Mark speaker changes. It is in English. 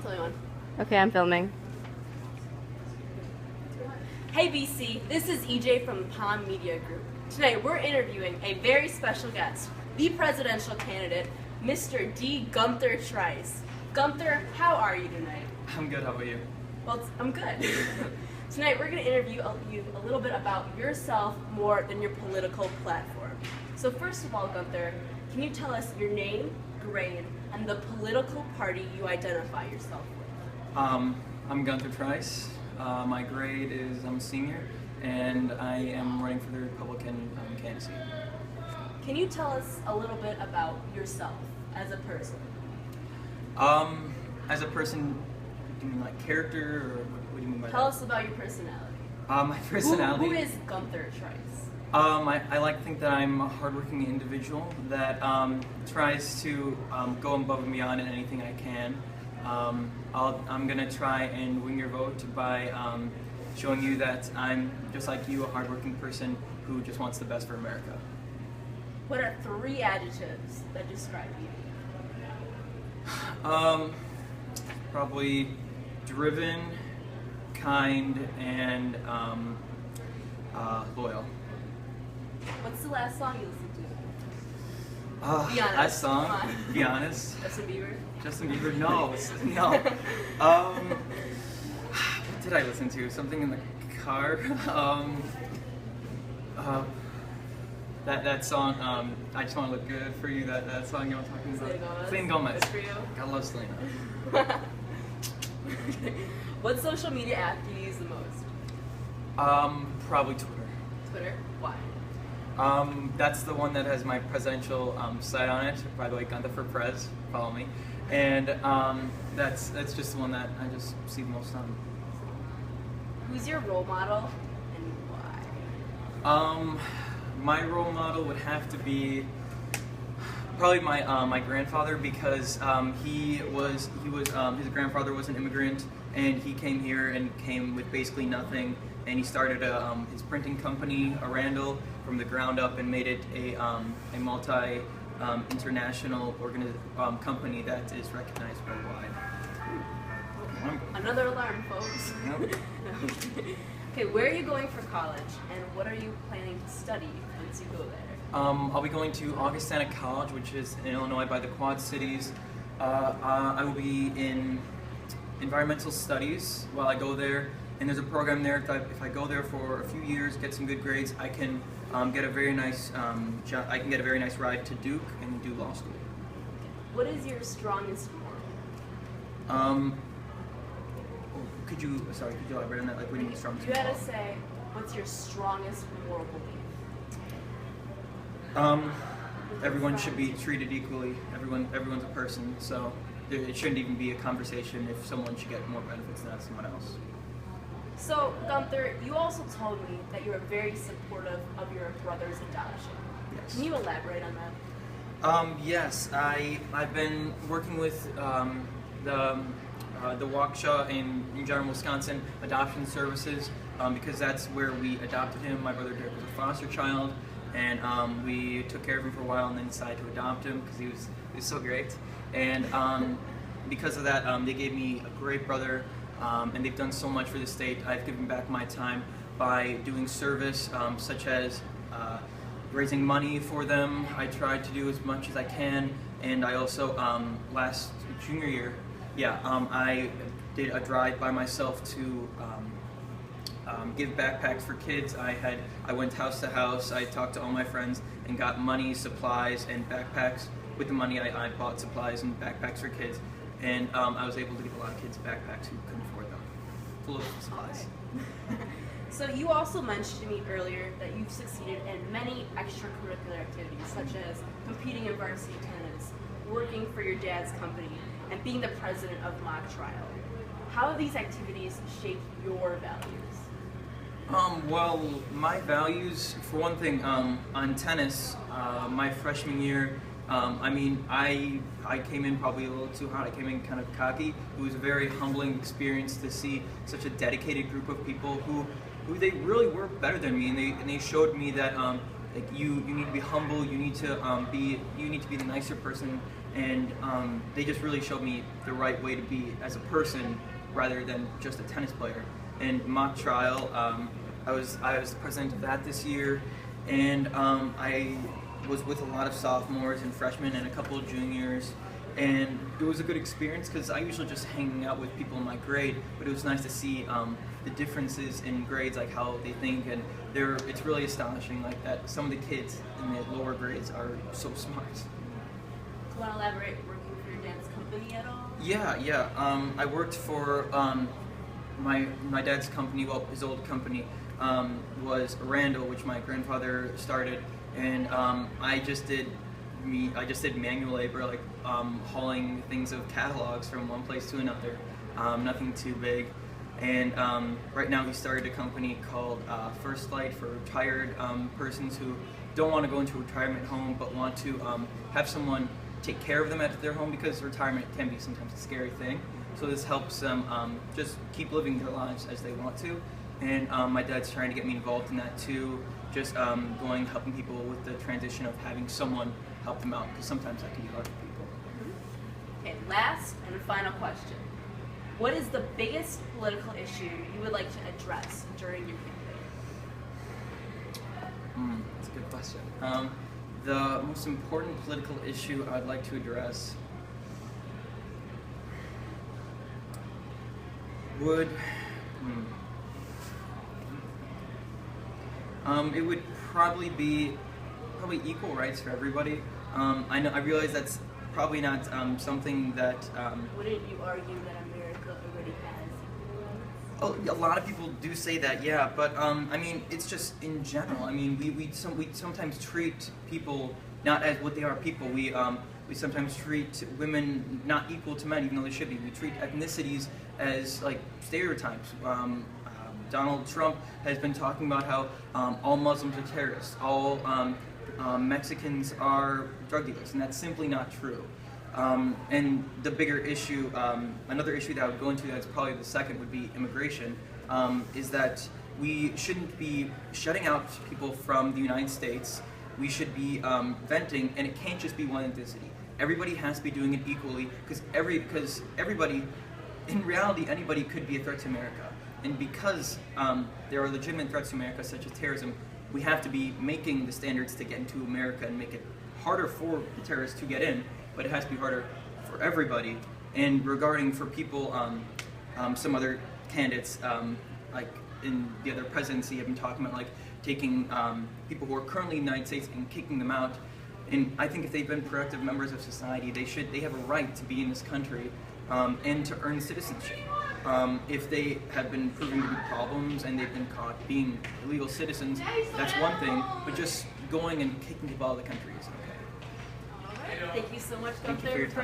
Speaker 1: Tell me one.
Speaker 2: Okay, I'm filming.
Speaker 1: Hey BC, this is EJ from the Palm Media Group. Today we're interviewing a very special guest, the presidential candidate, Mr. D. Gunther Treis. Gunther, how are you tonight?
Speaker 3: I'm good, how about you?
Speaker 1: Well, I'm good. Tonight we're going to interview you a little bit about yourself more than your political platform. So first of all, Gunther, can you tell us your name, grade, and the political party you identify yourself with?
Speaker 3: I'm Gunther Treis. My grade is I'm a senior, and I am running for the Republican candidacy.
Speaker 1: Can you tell us a little bit about yourself as a person?
Speaker 3: As a person, do you mean like character, or what do you mean by that?
Speaker 1: Tell us about your personality.
Speaker 3: My personality.
Speaker 1: Who is Gunther Treis?
Speaker 3: I like to think that I'm a hardworking individual that tries to go above and beyond in anything I can. I'm gonna try and win your vote by showing you that I'm just like you, a hardworking person who just wants the best for America.
Speaker 1: What are 3 adjectives that describe you?
Speaker 3: Probably driven, kind, and loyal.
Speaker 1: What's the last song you listened to? Be honest.
Speaker 3: That song,
Speaker 1: Come on.
Speaker 3: Be Honest.
Speaker 1: Justin Bieber?
Speaker 3: Justin Bieber? No, no. What did I listen to? Something in the car? That song, I Just Want to Look Good for You, that song you know what I'm talking about? Selena Gomez.
Speaker 1: Good for you?
Speaker 3: I love Selena.
Speaker 1: What social media app do you use the most?
Speaker 3: Probably Twitter.
Speaker 1: Twitter? Why?
Speaker 3: That's the one that has my presidential site on it. By the way, Gunther for Prez, follow me. And that's just the one that I just see the most on.
Speaker 1: Who's your role model and why?
Speaker 3: My role model would have to be probably my grandfather, because his grandfather was an immigrant, and he came here and came with basically nothing, and he started his printing company, Randall, from the ground up, and made it a multi international company that is recognized worldwide.
Speaker 1: Another alarm, folks.
Speaker 3: Yep.
Speaker 1: Okay, where are you going for college, and what are you planning to study once you go there?
Speaker 3: I'll be going to Augustana College, which is in Illinois by the Quad Cities. I will be in environmental studies while I go there, and there's a program there that if I go there for a few years, get some good grades, I can get a very nice ride to Duke and do law school.
Speaker 1: What is your strongest moral?
Speaker 3: Could you elaborate on that? Like, what do you mean strongest
Speaker 1: You
Speaker 3: moral?
Speaker 1: gotta say, what's your strongest moral belief?
Speaker 3: Everyone should be treated equally. Everyone's a person, so it shouldn't even be a conversation if someone should get more benefits than someone else.
Speaker 1: So, Gunther, you also told me that you were very supportive of your brother's adoption.
Speaker 3: Yes.
Speaker 1: Can you elaborate on that?
Speaker 3: Yes, I've been working with the Waukesha in Jarman, Wisconsin Adoption Services, because that's where we adopted him. My brother Derek was a foster child, and we took care of him for a while and then decided to adopt him because he was so great. And because of that, they gave me a great brother, and they've done so much for the state. I've given back my time by doing service, such as raising money for them. I tried to do as much as I can, and I also, last junior year, I did a drive by myself to give backpacks for kids. I went house to house. I talked to all my friends and got money, supplies, and backpacks. With the money, I bought supplies and backpacks for kids, and I was able to give a lot of kids backpacks who couldn't afford them, full of supplies.
Speaker 1: Okay. So you also mentioned to me earlier that you've succeeded in many extracurricular activities, such as competing in varsity tennis, working for your dad's company, and being the president of mock trial. How have these activities shaped your values?
Speaker 3: Well, my values, for one thing, on tennis, my freshman year, I came in probably a little too hot. I came in kind of cocky. It was a very humbling experience to see such a dedicated group of people who they really were better than me, and they showed me that like you need to be humble. You need to be the nicer person, and they just really showed me the right way to be as a person rather than just a tennis player. And mock trial, I was the president of that this year, and I was with a lot of sophomores and freshmen and a couple of juniors, and it was a good experience because I usually just hang out with people in my grade, but it was nice to see the differences in grades, like how they think, and it's really astonishing, like that some of the kids in the lower grades are so smart.
Speaker 1: Do you want to elaborate working for your dad's company at all?
Speaker 3: Yeah. I worked for my dad's company. Well, his old company was Randall, which my grandfather started, and I just did manual labor, like hauling things of catalogs from one place to another. Nothing too big. And right now he started a company called First Light for retired persons who don't want to go into a retirement home but want to have someone take care of them at their home, because retirement can be sometimes a scary thing. So this helps them just keep living their lives as they want to. And my dad's trying to get me involved in that too, just helping people with the transition of having someone help them out, because sometimes that can be hard for people.
Speaker 1: Okay, last and final question. What is the biggest political issue you would like to address during your campaign?
Speaker 3: That's a good question. The most important political issue I'd like to address would it would probably be equal rights for everybody. I realize that's probably not something that.
Speaker 1: Wouldn't you argue that America already has equal rights?
Speaker 3: Oh, a lot of people do say that, yeah, but I mean, it's just in general. I mean, we sometimes treat people not as what they are. People. We sometimes treat women not equal to men, even though they should be. We treat ethnicities as like stereotypes. Donald Trump has been talking about how all Muslims are terrorists, all Mexicans are drug dealers, and that's simply not true. And the bigger issue, another issue that I would go into, that's probably the second, would be immigration, is that we shouldn't be shutting out people from the United States. We should be venting, and it can't just be one ethnicity. Everybody has to be doing it equally, because everybody, in reality, anybody could be a threat to America. And because there are legitimate threats to America, such as terrorism, we have to be making the standards to get into America and make it harder for the terrorists to get in, but it has to be harder for everybody. And regarding for people, some other candidates, like in the other presidency, have been talking about like taking people who are currently in the United States and kicking them out. And I think if they've been productive members of society, they have a right to be in this country and to earn citizenship. If they have been proven to be problems and they've been caught being illegal citizens, that's one thing, but just going and kicking people out of the country is okay.
Speaker 1: All right. Thank you so much,
Speaker 3: Thank you
Speaker 1: Gunther,
Speaker 3: for your time.